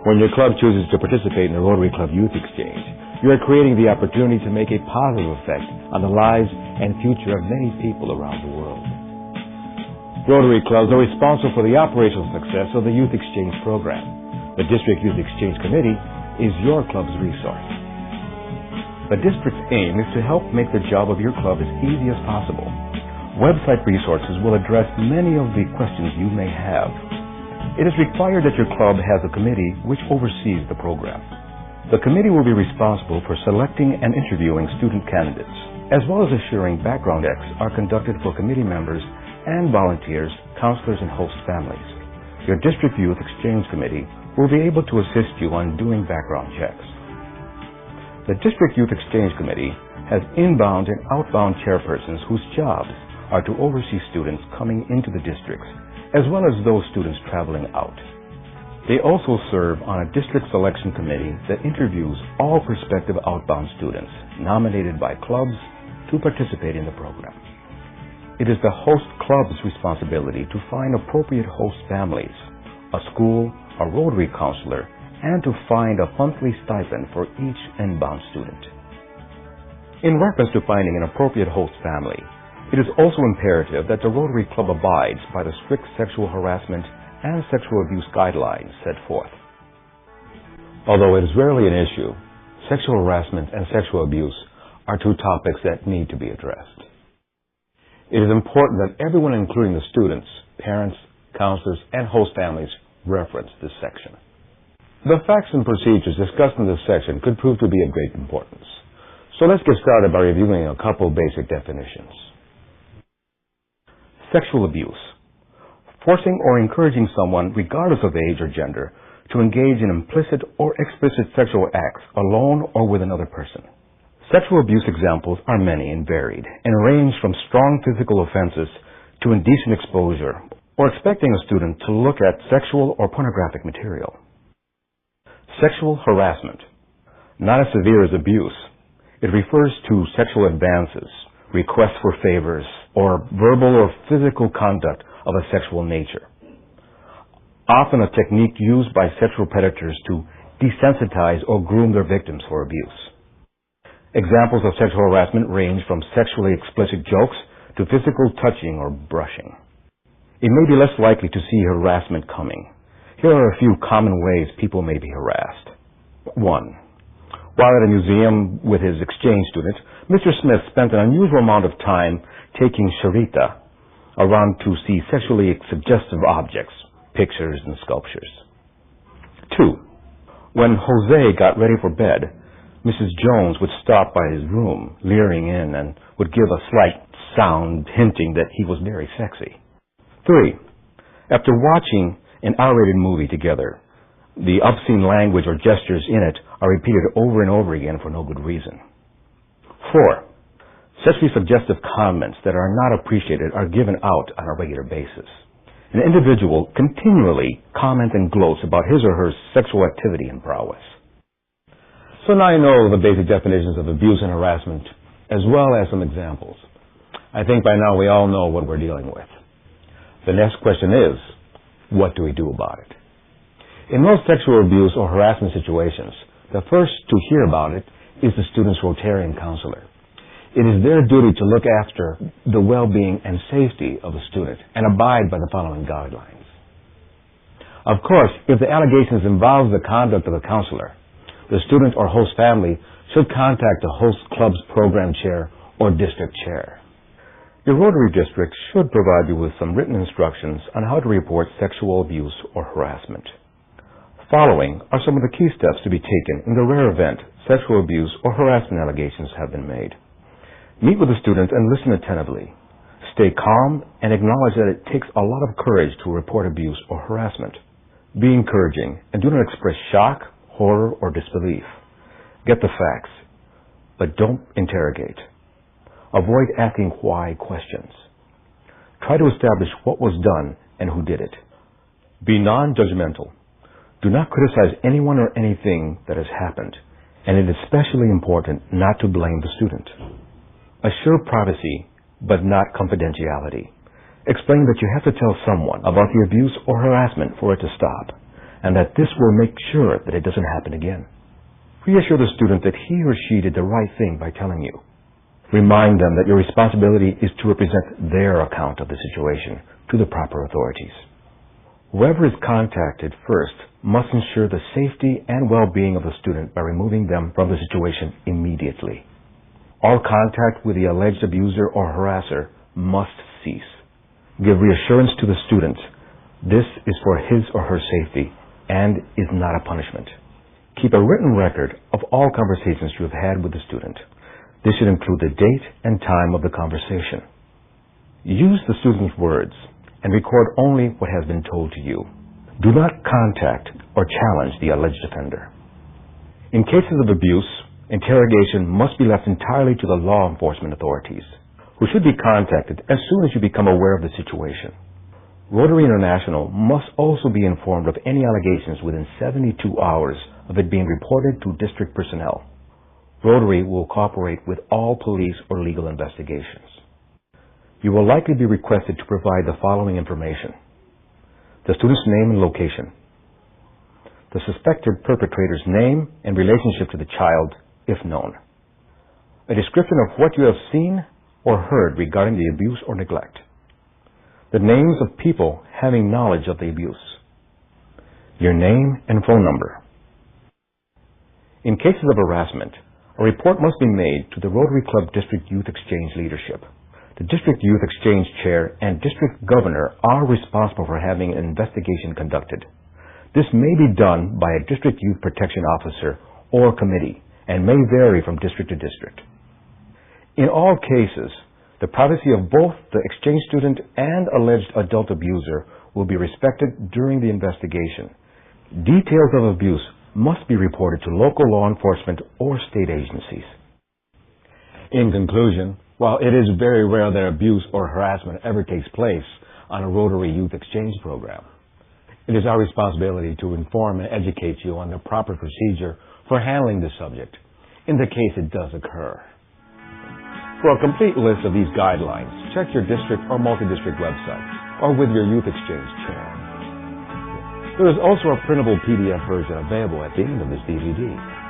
When your club chooses to participate in the Rotary Club Youth Exchange, you are creating the opportunity to make a positive effect on the lives and future of many people around the world. Rotary clubs are responsible for the operational success of the Youth Exchange program. The District Youth Exchange Committee is your club's resource. The district's aim is to help make the job of your club as easy as possible. Website resources will address many of the questions you may have. It is required that your club has a committee which oversees the program. The committee will be responsible for selecting and interviewing student candidates, as well as assuring background checks are conducted for committee members and volunteers, counselors, and host families. Your District Youth Exchange Committee will be able to assist you on doing background checks. The District Youth Exchange Committee has inbound and outbound chairpersons whose jobs are to oversee students coming into the districts, as well as those students traveling out. They also serve on a district selection committee that interviews all prospective outbound students nominated by clubs to participate in the program. It is the host club's responsibility to find appropriate host families, a school, a Rotary counselor, and to find a monthly stipend for each inbound student. In reference to finding an appropriate host family, it is also imperative that the Rotary Club abides by the strict sexual harassment and sexual abuse guidelines set forth. Although it is rarely an issue, sexual harassment and sexual abuse are two topics that need to be addressed. It is important that everyone, including the students, parents, counselors, and host families, reference this section. The facts and procedures discussed in this section could prove to be of great importance. So let's get started by reviewing a couple basic definitions. Sexual abuse. Forcing or encouraging someone, regardless of age or gender, to engage in implicit or explicit sexual acts alone or with another person. Sexual abuse examples are many and varied and range from strong physical offenses to indecent exposure or expecting a student to look at sexual or pornographic material. Sexual harassment. Not as severe as abuse. It refers to sexual advances, requests for favors, or verbal or physical conduct of a sexual nature. Often a technique used by sexual predators to desensitize or groom their victims for abuse. Examples of sexual harassment range from sexually explicit jokes to physical touching or brushing. It may be less likely to see harassment coming. Here are a few common ways people may be harassed. 1. While at a museum with his exchange student, Mr. Smith spent an unusual amount of time taking Sharita around to see sexually suggestive objects, pictures, and sculptures. 2. When Jose got ready for bed, Mrs. Jones would stop by his room, leering in, and would give a slight sound hinting that he was very sexy. 3. After watching an R-rated movie together, the obscene language or gestures in it are repeated over and over again for no good reason. 4. Sexually suggestive comments that are not appreciated are given out on a regular basis. An individual continually comments and gloats about his or her sexual activity and prowess. So now you know the basic definitions of abuse and harassment, as well as some examples. I think by now we all know what we're dealing with. The next question is, what do we do about it? In most sexual abuse or harassment situations, the first to hear about it is the student's Rotarian counselor. It is their duty to look after the well-being and safety of the student and abide by the following guidelines. Of course, if the allegations involve the conduct of the counselor, the student or host family should contact the host club's program chair or district chair. Your Rotary district should provide you with some written instructions on how to report sexual abuse or harassment. Following are some of the key steps to be taken in the rare event sexual abuse or harassment allegations have been made. Meet with the student and listen attentively. Stay calm and acknowledge that it takes a lot of courage to report abuse or harassment. Be encouraging and do not express shock, horror, or disbelief. Get the facts, but don't interrogate. Avoid asking why questions. Try to establish what was done and who did it. Be non-judgmental. Do not criticize anyone or anything that has happened, and it is especially important not to blame the student. Assure privacy, but not confidentiality. Explain that you have to tell someone about the abuse or harassment for it to stop, and that this will make sure that it doesn't happen again. Reassure the student that he or she did the right thing by telling you. Remind them that your responsibility is to represent their account of the situation to the proper authorities. Whoever is contacted first must ensure the safety and well-being of the student by removing them from the situation immediately. All contact with the alleged abuser or harasser must cease. Give reassurance to the student. This is for his or her safety and is not a punishment. Keep a written record of all conversations you have had with the student. This should include the date and time of the conversation. Use the student's words and record only what has been told to you. Do not contact or challenge the alleged offender. In cases of abuse, interrogation must be left entirely to the law enforcement authorities, who should be contacted as soon as you become aware of the situation. Rotary International must also be informed of any allegations within 72 hours of it being reported to district personnel. Rotary will cooperate with all police or legal investigations. You will likely be requested to provide the following information: the student's name and location, the suspected perpetrator's name and relationship to the child, if known, a description of what you have seen or heard regarding the abuse or neglect, the names of people having knowledge of the abuse, your name and phone number. In cases of harassment, a report must be made to the Rotary Club District Youth Exchange leadership. The District Youth Exchange Chair and District Governor are responsible for having an investigation conducted. This may be done by a District Youth Protection Officer or committee and may vary from district to district. In all cases, the privacy of both the exchange student and alleged adult abuser will be respected during the investigation. Details of abuse must be reported to local law enforcement or state agencies. In conclusion, while it is very rare that abuse or harassment ever takes place on a Rotary Youth Exchange program, it is our responsibility to inform and educate you on the proper procedure for handling this subject in the case it does occur. For a complete list of these guidelines, check your district or multi-district website or with your Youth Exchange chair. There is also a printable PDF version available at the end of this DVD.